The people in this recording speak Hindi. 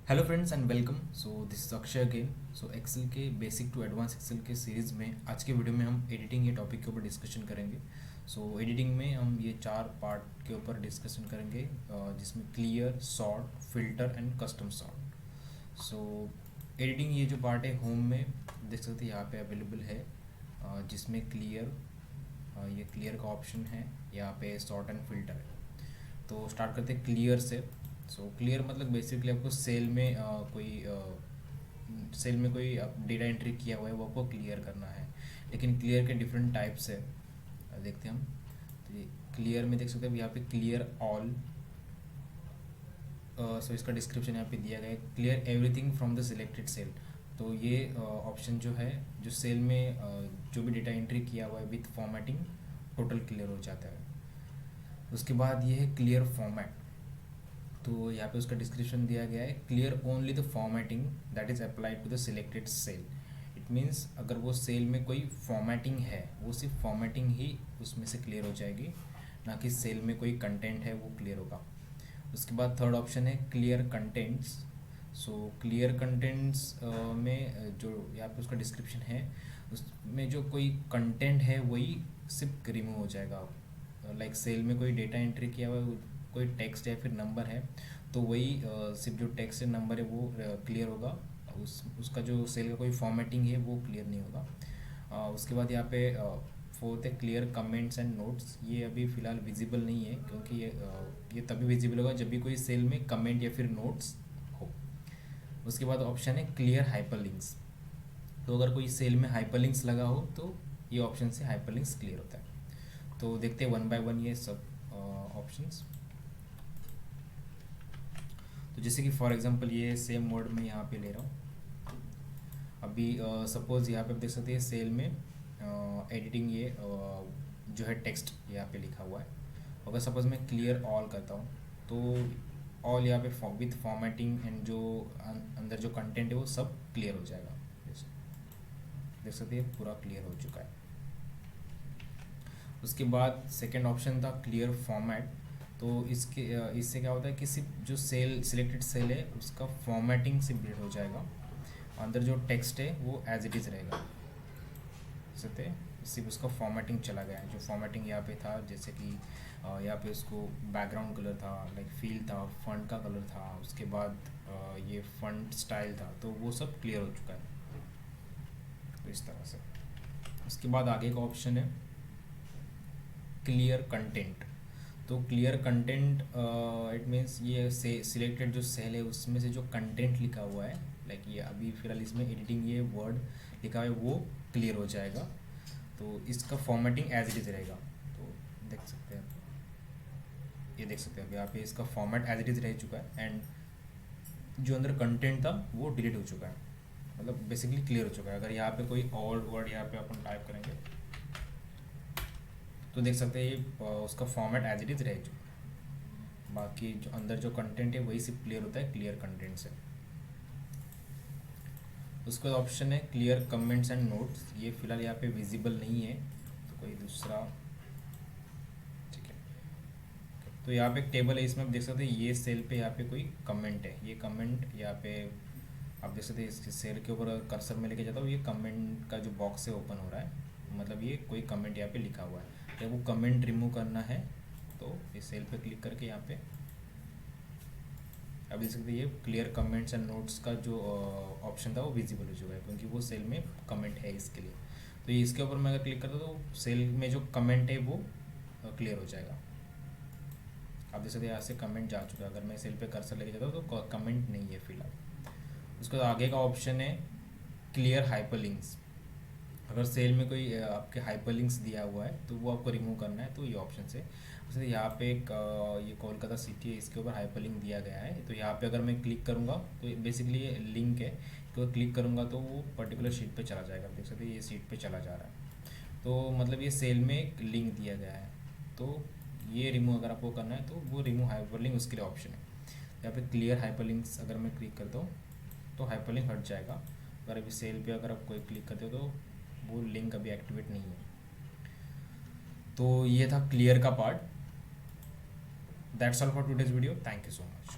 Hello friends and welcome. So this is Akshay again. So excel के बेसिक टू एडवांस एक्सेल के सीरीज़ में आज के वीडियो में हम एडिटिंग ये टॉपिक के ऊपर डिस्कशन करेंगे। सो एडिटिंग में हम ये 4 पार्ट के ऊपर डिस्कशन करेंगे, जिसमें clear, sort, filter and custom sort. So editing ये जो पार्ट है होम में देख सकते हैं यहाँ पे अवेलेबल है, जिसमें क्लियर, ये क्लियर का ऑप्शन है, यहाँ पे सॉर्ट एंड फिल्टर है। तो स्टार्ट करते हैं क्लियर से। सो क्लियर मतलब बेसिकली आपको सेल में कोई डेटा एंट्री किया हुआ है वो आपको क्लियर करना है। लेकिन क्लियर के डिफरेंट टाइप्स है, देखते हैं हम। तो ये क्लियर में देख सकते हैं यहाँ पे क्लियर ऑल। सो इसका डिस्क्रिप्शन यहाँ पे दिया गया है, clear everything from the selected cell. तो ये ऑप्शन जो है, जो सेल में जो भी डेटा एंट्री किया हुआ है विथ फॉर्मेटिंग टोटल क्लियर हो जाता है। उसके बाद ये है क्लियर फॉर्मेट। तो यहाँ पे उसका डिस्क्रिप्शन दिया गया है, clear only the formatting that is applied to the selected cell. It means अगर वो सेल में कोई फॉर्मेटिंग है वो सिर्फ फॉर्मेटिंग ही उसमें से क्लियर हो जाएगी, ना कि सेल में कोई कंटेंट है वो क्लियर होगा। उसके बाद थर्ड ऑप्शन है clear contents. So clear contents में जो यहाँ पे उसका डिस्क्रिप्शन है, उसमें जो कोई कंटेंट है वही सिर्फ रिमूव हो जाएगा। लाइक सेल में कोई डेटा एंट्री किया हुआ है, कोई टेक्स्ट या फिर नंबर है, तो वही सिर्फ जो टेक्स्ट या नंबर है वो क्लियर होगा। उसका जो सेल का कोई फॉर्मेटिंग है वो क्लियर नहीं होगा। उसके बाद यहाँ पे फोर्थ है क्लियर कमेंट्स एंड नोट्स। ये अभी फ़िलहाल विजिबल नहीं है, क्योंकि ये तभी विजिबल होगा जब भी कोई सेल में कमेंट या फिर नोट्स हो। उसके बाद ऑप्शन है क्लियर हाइपरलिंक्स। तो अगर कोई सेल में हाइपरलिंक्स लगा हो तो ये ऑप्शन से हाइपरलिंक्स क्लियर होता है। तो देखते हैं वन बाय वन ये सब ऑप्शंस। तो जैसे कि फॉर एग्जांपल ये सेम वर्ड में यहाँ पे ले रहा हूँ। अभी सपोज़ यहाँ पे आप देख सकते हैं सेल में एडिटिंग, ये जो है टेक्स्ट यहाँ पे लिखा हुआ है। अगर सपोज़ मैं क्लियर ऑल करता हूँ तो ऑल यहाँ पे विथ फॉर्मेटिंग एंड जो अंदर जो कंटेंट है वो सब क्लियर हो जाएगा। जैसे देख सकते हैं पूरा क्लियर हो चुका है। उसके बाद सेकेंड ऑप्शन था क्लियर फॉर्मेट। तो इससे क्या होता है कि सिर्फ जो सेल सिलेक्टेड सेल है उसका फॉर्मेटिंग से बिल्ड हो जाएगा, अंदर जो टेक्स्ट है वो एज इट इज़ रहेगा। सकते सिर्फ उसका फॉर्मेटिंग चला गया है, जो फॉर्मेटिंग यहाँ पे था, जैसे कि यहाँ पे उसको बैकग्राउंड कलर था, लाइक फील था, फंट का कलर था, उसके बाद ये फंट स्टाइल था, तो वो सब क्लियर हो चुका है। तो इस तरह से उसके बाद आगे का ऑप्शन है क्लियर कंटेंट। तो क्लियर कंटेंट इट मीन्स ये से सिलेक्टेड जो सेल है उसमें से जो कंटेंट लिखा हुआ है, लाइक ये अभी फिलहाल इसमें एडिटिंग ये वर्ड लिखा है वो क्लियर हो जाएगा। तो इसका फॉर्मेटिंग एज इट इज़ रहेगा। तो देख सकते हैं, ये देख सकते हैं यहाँ पे इसका फॉर्मेट एज इट इज़ रह चुका है, एंड जो अंदर कंटेंट था वो डिलीट हो चुका है, मतलब बेसिकली क्लियर हो चुका है। अगर यहाँ पे कोई और वर्ड यहाँ पे अपन टाइप करेंगे तो देख सकते हैं ये उसका फॉर्मेट एज इट इज़ रह चुका है। बाकी जो अंदर जो कंटेंट है वही सिर्फ क्लियर होता है क्लियर कंटेंट से। उसके बाद ऑप्शन है क्लियर कमेंट्स एंड नोट्स। ये फिलहाल यहाँ पे विजिबल नहीं है, तो कोई दूसरा, ठीक है। तो यहाँ पे एक टेबल है, इसमें आप देख सकते हैं ये सेल पे यहाँ पे कोई कमेंट है, ये कमेंट यहाँ पे आप देख सकते हैं। इस सेल के ऊपर कर्सर में लेके जाता हूँ, ये कमेंट का जो बॉक्स है ओपन हो रहा है, मतलब ये कोई कमेंट यहाँ पे लिखा हुआ है। जब वो कमेंट रिमूव करना है तो इस सेल पे क्लिक करके यहाँ पे अब देख सकते हैं ये क्लियर कमेंट्स एंड नोट्स का जो ऑप्शन था वो विजिबल हो चुका है, क्योंकि वो सेल में कमेंट है इसके लिए। तो ये इसके ऊपर मैं अगर क्लिक करता तो सेल में जो कमेंट है वो क्लियर हो जाएगा। आप देख सकते हैं यहाँ से कमेंट जा चुका है। अगर मैं सेल पे कर्सर लेके जाता हूँ तो कमेंट नहीं है फिलहाल। उसके बाद आगे का ऑप्शन है क्लियर हाइपरलिंक्स। अगर सेल में कोई आपके हाइपरलिंक्स दिया हुआ है तो वो आपको रिमूव करना है, तो ये ऑप्शन से जैसे यहाँ पे एक ये कोलकाता सिटी है, इसके ऊपर हाइपरलिंक दिया गया है। तो यहाँ पे अगर मैं क्लिक करूँगा तो बेसिकली ये लिंक है, तो क्लिक करूँगा तो वो पर्टिकुलर शीट पे चला जाएगा। देख सकते हैं ये शीट पे चला जा रहा है, तो मतलब ये सेल में एक लिंक दिया गया है। तो ये रिमूव अगर आपको करना है तो वो रिमूव हाइपरलिंक उसके लिए ऑप्शन है। यहाँ पे क्लियर हाइपरलिंक्स अगर मैं क्लिक करता हूँ तो हाइपरलिंक हट जाएगा। अगर अभी सेल पे अगर आप कोई क्लिक करते हो तो वो लिंक अभी एक्टिवेट नहीं है। तो ये था क्लियर का part. That's all for today's video. Thank you so much.